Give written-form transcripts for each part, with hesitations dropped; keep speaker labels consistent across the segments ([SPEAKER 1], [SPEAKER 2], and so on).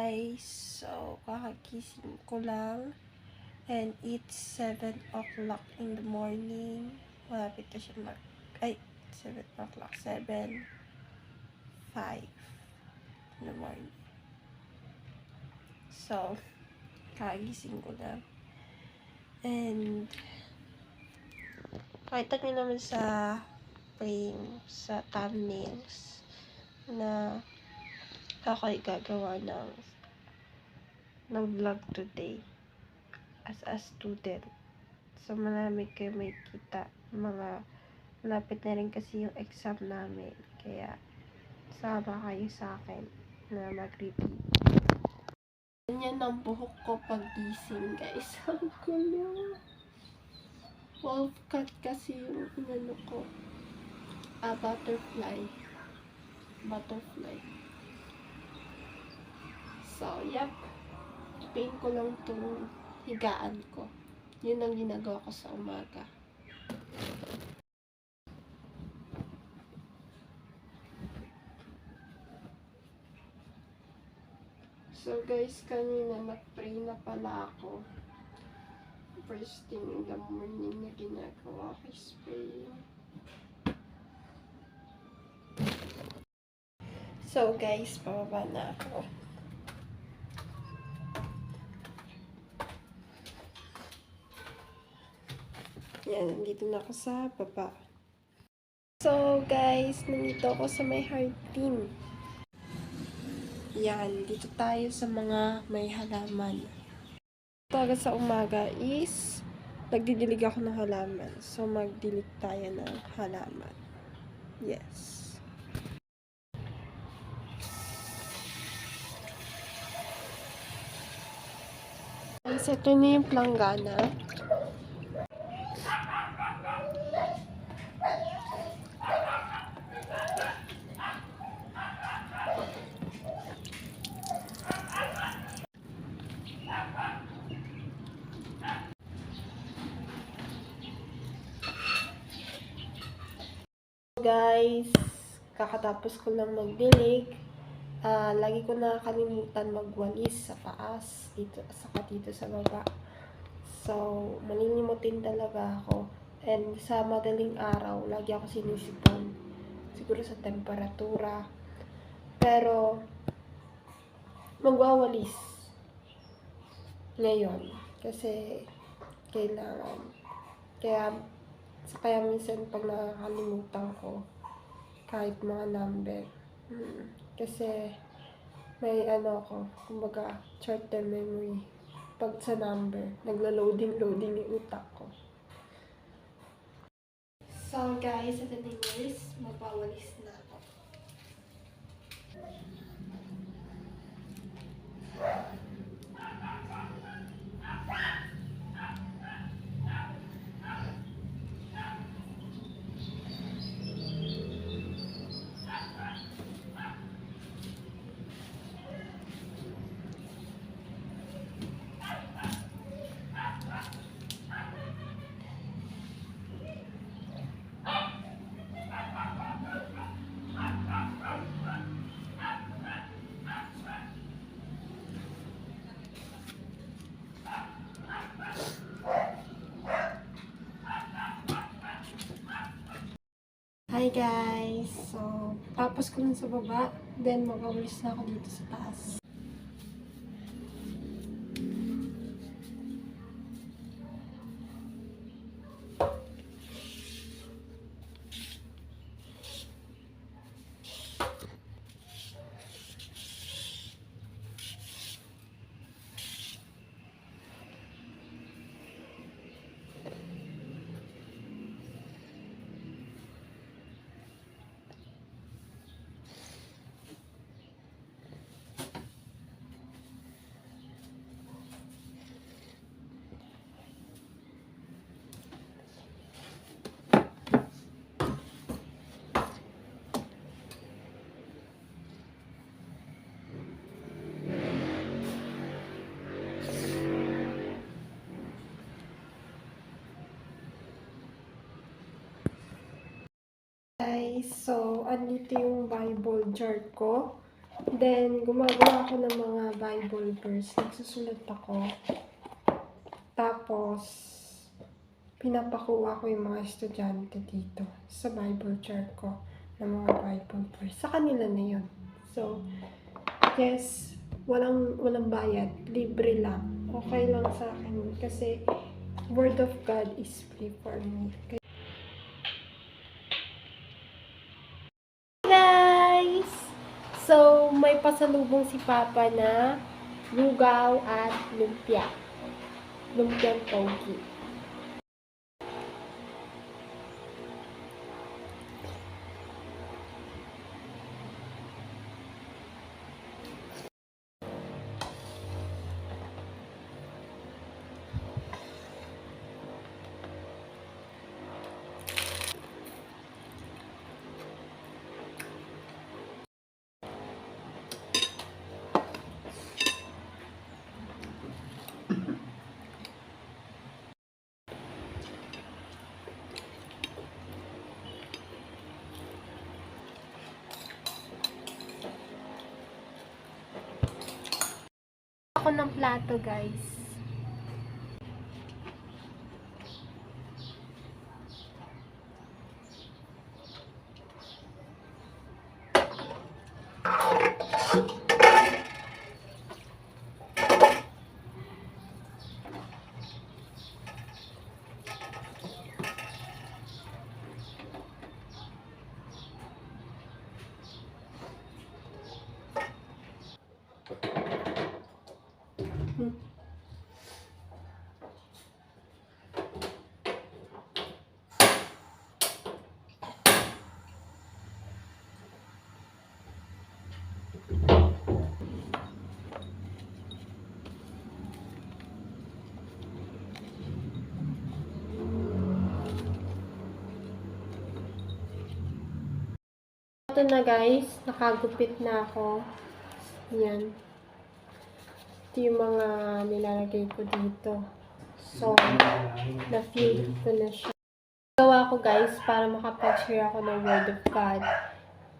[SPEAKER 1] guys. So, kakagising ko lang. And it's 7 o'clock in the morning. Malapit na siya 7 o'clock. 7:05 in the morning. So, kakagising ko lang. And, pakita nyo naman sa frame, sa thumbnails, na ako ay gagawa ng vlog today as a student. So, marami kayo may kita. Malapit na rin kasi yung exam namin. Kaya, sama kayo sa akin na mag-review. Ganyan ang buhok ko pag-gising, guys. Ang gulo. Wolf cut kasi yung inano ko. Butterfly. So, yep. Paint ko lang itong higaan ko. Yun ang ginagawa ko sa umaga. So, guys, kanina nag-pray na pala ako. First thing in the morning na ginagawa ko is praying. So, guys, pababa na ako. Yan, nandito na ako sa baba. So, guys, nandito ako sa may heart team. Yan, dito tayo sa mga may halaman. Talaga sa umaga is nagdidilig ako ng halaman. So, magdilig tayo ng halaman. Yes. Guys, ito na yung planggana. Guys, kakatapos ko lang magdilig. Lagi ko nakakalimutan magwalis sa taas, dito, saka dito sa baba. So, malilimutin talaga ako. And sa madaling araw, lagi ako sinisipon. Siguro sa temperatura. Pero, magwawalis ngayon. Kasi, kailangan. Kaya minsan pag nakakalimutan ko, kahit mga number, kasi may ako, kumbaga short-term memory. Pag sa number, naglo-loading yung utak ko. So guys, ito na yung walis. Magpawalis na ako. Hi guys! So, tapos ko lang sa baba, then mag-awalis na ako dito sa taas. Guys, so andito yung Bible jar ko. Then, gumagawa ako ng mga Bible verse. Nagsusulat ako. Tapos, pinapakuha ko yung mga estudyante dito sa Bible chart ko ng mga Bible verse. Sa kanila na yun. So, yes, walang bayad. Libre lang. Okay lang sa akin. Kasi, Word of God is free for me. Guys! So, may pasalubong si Papa na lugaw at lumpia. Lumpiang pogi. Ako ng plato, guys. Ito na, guys, nakagupit na ako. Yan. Ito yung mga nilalagay ko dito. So, na-feel ko na siya. Gawa ko, guys, para makapag-share ako ng Word of God.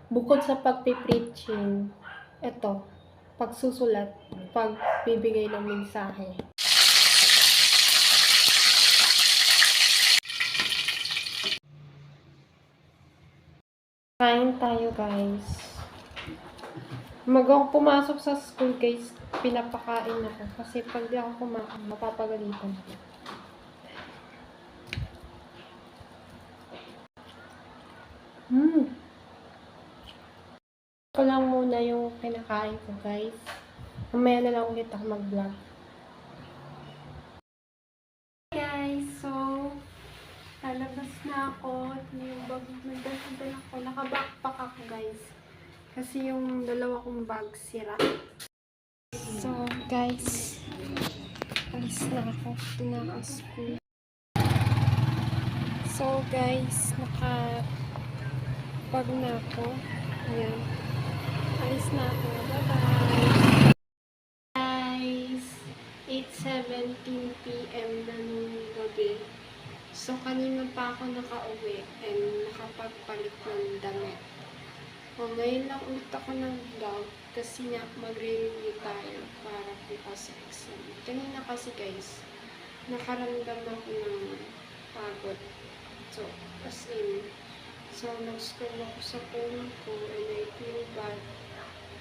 [SPEAKER 1] Bukod sa pagpipreaching, ito, pagsusulat, pagbibigay ng mensahe. Kain tayo, guys. Ako pumasok sa school, guys, pinapakain ako. Kasi pag di ako kumain, mapapagalitan ako. Ito lang muna yung kinakain ko, guys. Mamaya na lang ulit ako mag-vlog. Guys, so, lalabas na ako. Ito na yung bag. Nagdasal ako. Naka-backpack ako, guys. Kasi yung dalawa kong bag sira. So, guys, alis na ako. Ito na ako school. So, guys, naka-bag na ako. Ayan. Alis na ako. Bye-bye! Guys, 8:17 p.m. na nung gabi. So, kanina pa ako nakauwi and nakapagpalit ng damit. O, ngayon lang ulit ako ng vlog kasi nga magre-review tayo para bukas sa exam. Kanina kasi, guys, nakaramdam ako ng pagod. So, as in, nag-scroll ako sa phone ko and I feel bad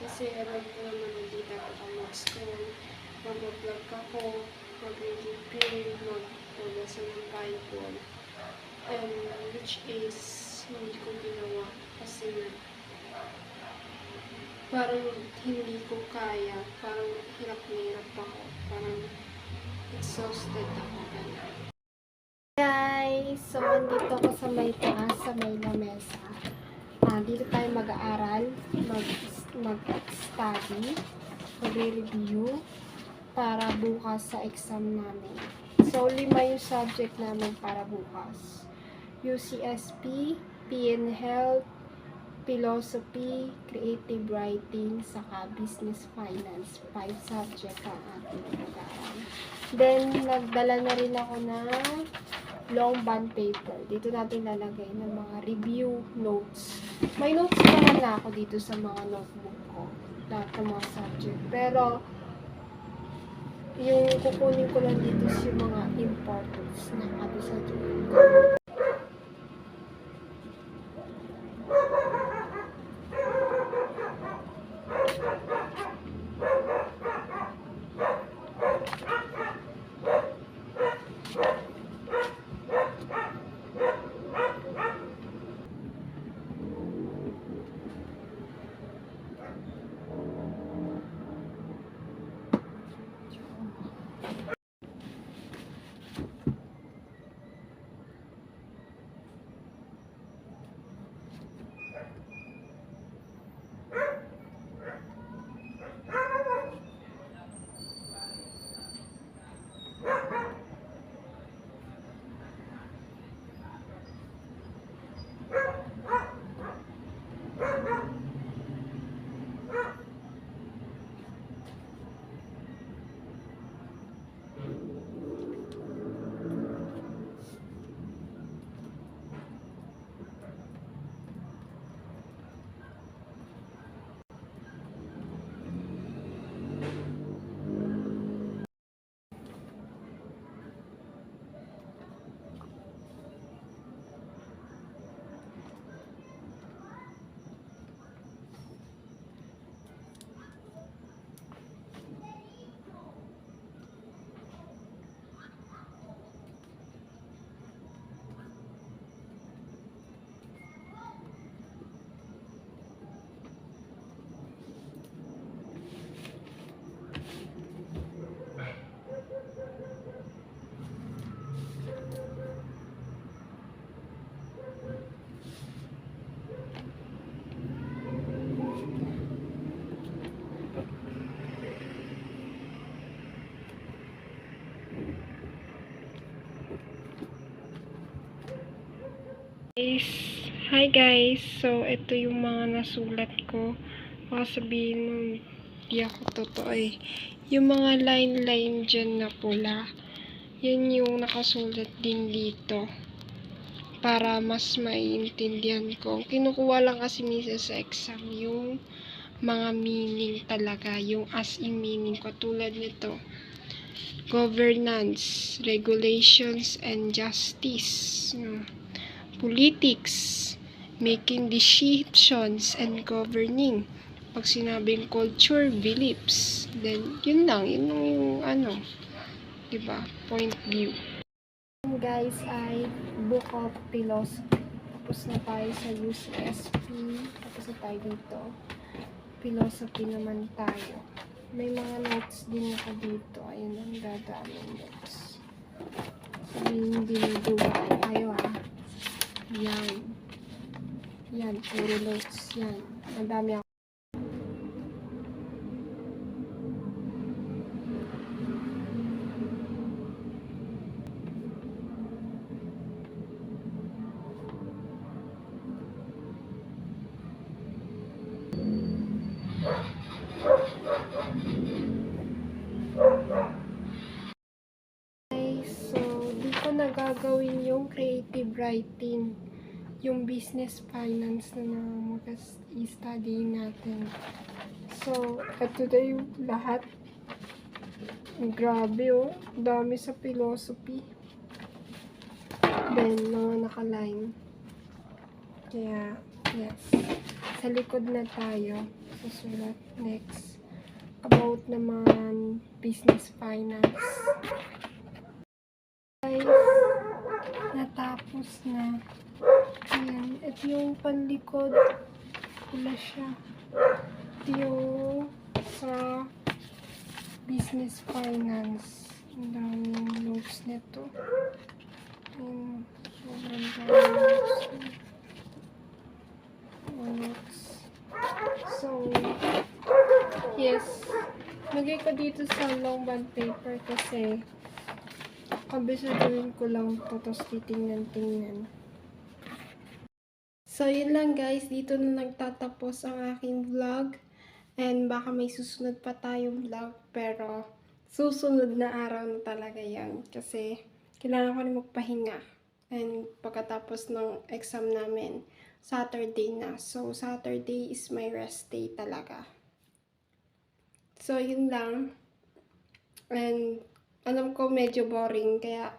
[SPEAKER 1] kasi alam ko naman hindi dapat ako mag-scroll. Mag-vlog ako, mag-review, magbasa ng Bible. Which is, hindi ko ginawa kasi parang hindi ko kaya, parang hirap na hirap ako, parang exhausted ako. Guys, so andito ako sa may taas, sa may lamesa. Dito tayo mag-aaral, mag-study, mag-review para bukas sa exam namin. So, 5 yung subject namin para bukas. UCSP, PN Health, Philosophy, Creative Writing, saka Business Finance. 5 subject ang ating pag-aaral. Then, nagdala na rin ako ng long bond paper. Dito natin lalagay ng mga review notes. May notes naman na ako dito sa mga notebook ko. lahat ng mga subject. Pero, yung kukunin ko lang dito is yung mga importance na kabisaduhin ko. Hi guys, so ito yung mga nasulat ko. Baka sabihin nung di ako totoo eh. Yung mga line-line dyan na pula, yun yung nakasulat din dito. Para mas maiintindihan ko. Kinukuha lang kasi minsan sa exam yung mga meaning talaga, yung as in meaning ko. Tulad nito, governance, regulations, and justice. Politics, making decisions and governing. Pag sinabing culture, beliefs, then yun lang, yun yung ano, diba, point view. Guys, ay book of philosophy. Tapos na tayo sa UCSP. Tapos na tayo dito. Philosophy naman tayo. May mga notes din ako dito. Ayun ang dadaming notes. Sabihin dinuduwa tayo ha. Yan. Yan, puro notes. Yan. Ang dami ako. So, di ko na gagawin yung creative writing. Yung business finance na mag-study natin. So, ito na yung lahat. Grabe oh. Dami sa philosophy. Then, mga nakaline. Kaya, yes. Sa likod na tayo. Susulat next. About naman business finance. Guys, natapos na. Ayan, ito yung panlikod. Pula siya. Ito yung sa business finance. Ang daming notes nito. Ayan, sobrang daming notes. So, yes. Lagay ko dito sa long bond paper kasi kabisaduhin ko lang ito, tapos titingnan-tingnan. So, yun lang guys. Dito na nagtatapos ang aking vlog. And baka may susunod pa tayong vlog. Pero, susunod na araw na talaga yan. Kasi, kailangan ko rin magpahinga. And pagkatapos ng exam namin, Saturday na. So, Saturday is my rest day talaga.
[SPEAKER 2] So, yun lang. And alam ko medyo boring, kaya